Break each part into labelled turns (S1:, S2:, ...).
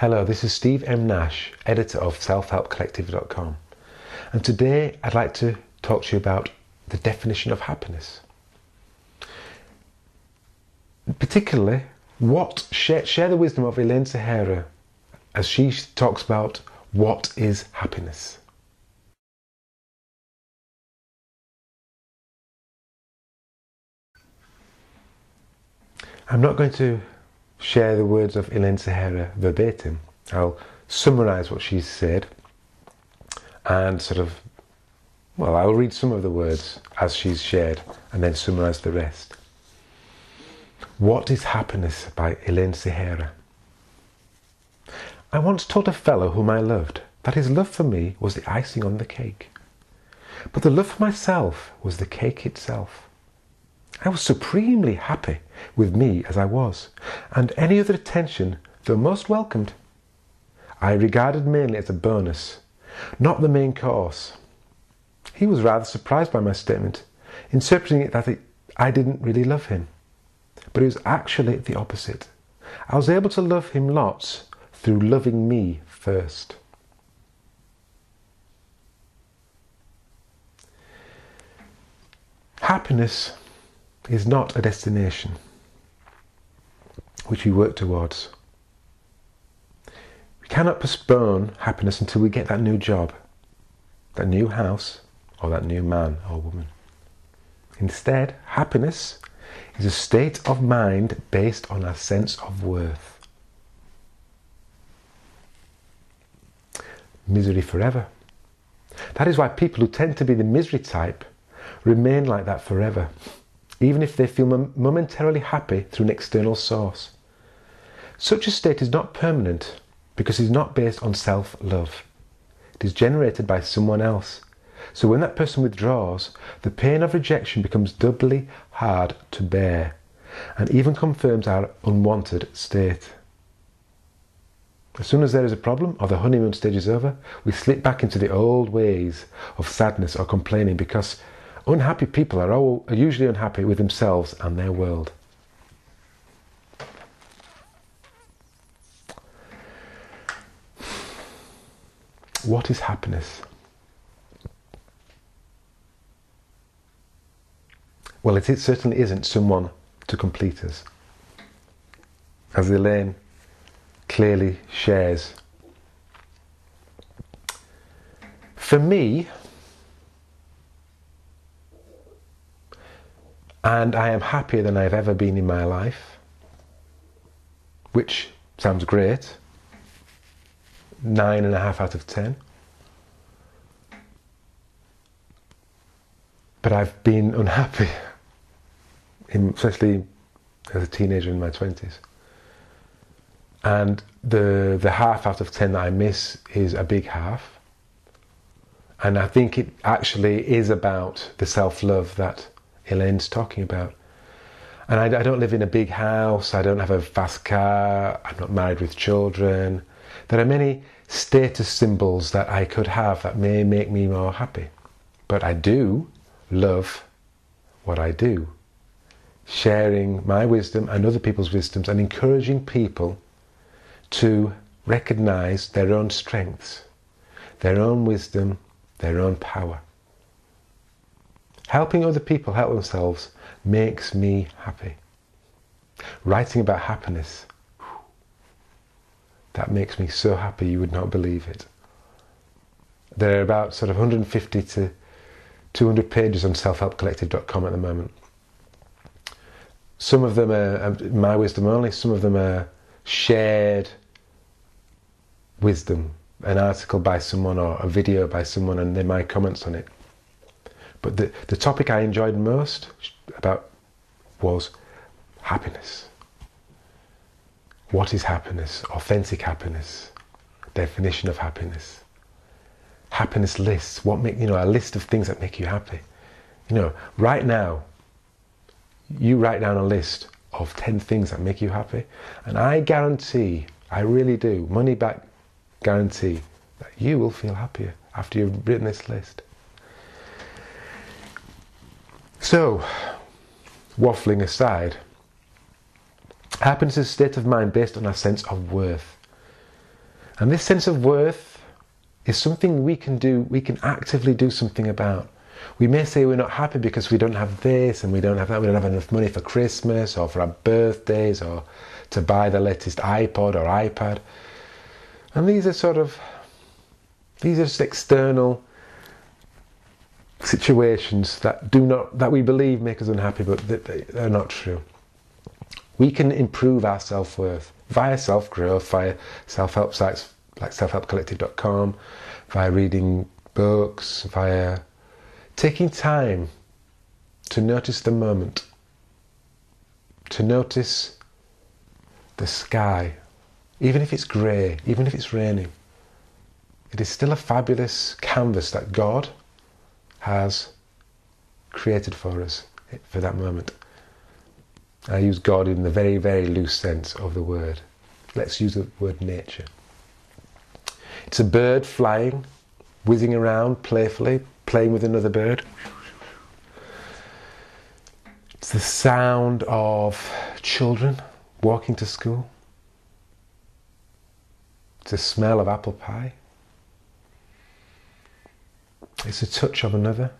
S1: Hello, this is Steve M. Nash, editor of selfhelpcollective.com, and today I'd like to talk to you about the definition of happiness. Particularly, share the wisdom of Elaine Sihera as she talks about what is happiness. I'm not going to share the words of Elaine Sihera verbatim. I'll summarise what she's said and I'll read some of the words as she's shared and then summarise the rest. What is happiness by Elaine Sihera? I once told a fellow whom I loved that his love for me was the icing on the cake, but the love for myself was the cake itself. I was supremely happy with me as I was, and any other attention, though most welcomed, I regarded mainly as a bonus, not the main course. He was rather surprised by my statement, interpreting it that I didn't really love him. But it was actually the opposite. I was able to love him lots through loving me first. Happiness is not a destination which we work towards. We cannot postpone happiness until we get that new job, that new house, or that new man or woman. Instead, happiness is a state of mind based on our sense of worth. Misery forever. That is why people who tend to be the misery type remain like that forever, even if they feel momentarily happy through an external source. Such a state is not permanent because it is not based on self-love. It is generated by someone else. So when that person withdraws, the pain of rejection becomes doubly hard to bear and even confirms our unwanted state. As soon as there is a problem or the honeymoon stage is over, we slip back into the old ways of sadness or complaining because unhappy people are usually unhappy with themselves and their world. What is happiness? Well, it certainly isn't someone to complete us. As Elaine clearly shares. For me, and I am happier than I've ever been in my life, which sounds great, 9.5 out of 10. But I've been unhappy, especially as a teenager in my 20s. And the half out of 10 that I miss is a big half. And I think it actually is about the self-love that Elaine's talking about. And I don't live in a big house, I don't have a fast car, I'm not married with children. There are many status symbols that I could have that may make me more happy. But I do love what I do. Sharing my wisdom and other people's wisdoms and encouraging people to recognize their own strengths, their own wisdom, their own power. Helping other people help themselves makes me happy. Writing about happiness, that makes me so happy you would not believe it. There are about 150 to 200 pages on selfhelpcollective.com at the moment. Some of them are my wisdom only, some of them are shared wisdom, an article by someone or a video by someone and then my comments on it. But the topic I enjoyed most about was happiness. What is happiness? Authentic happiness. Definition of happiness. Happiness lists. A list of things that make you happy. Right now, you write down a list of 10 things that make you happy, and I guarantee, I really do, money back guarantee, that you will feel happier after you've written this list. So, waffling aside, happiness is a state of mind based on our sense of worth. And this sense of worth is something we can do, we can actively do something about. We may say we're not happy because we don't have this and we don't have that, we don't have enough money for Christmas or for our birthdays or to buy the latest iPod or iPad. And these are just external situations that we believe make us unhappy, but they're not true. We can improve our self-worth via self-growth, via self-help sites like selfhelpcollective.com, via reading books, via taking time to notice the moment, to notice the sky, even if it's grey, even if it's raining. It is still a fabulous canvas that God has created for us for that moment. I use God in the very, very loose sense of the word. Let's use the word nature. It's a bird flying, whizzing around playfully, playing with another bird. It's the sound of children walking to school. It's the smell of apple pie. It's a touch of another.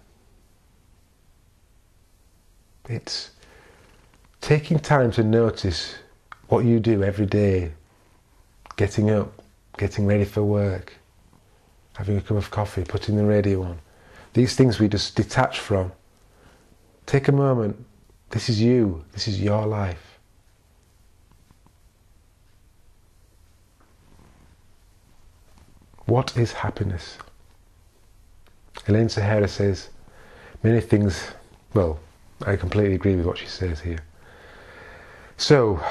S1: It's taking time to notice what you do every day. Getting up, getting ready for work, having a cup of coffee, putting the radio on. These things we just detach from. Take a moment. This is you. This is your life. What is happiness? Elaine Sihera says many things. Well, I completely agree with what she says here. So,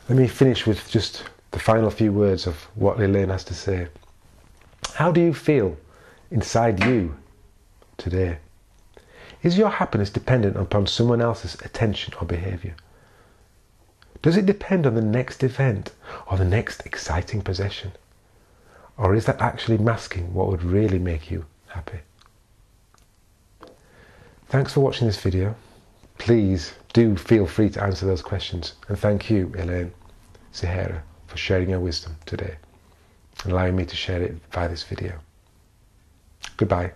S1: let me finish with just the final few words of what Elaine has to say. How do you feel inside you today? Is your happiness dependent upon someone else's attention or behaviour? Does it depend on the next event or the next exciting possession? Or is that actually masking what would really make you happy? Thanks for watching this video. Please do feel free to answer those questions. And thank you, Elaine Sihera, for sharing your wisdom today and allowing me to share it via this video. Goodbye.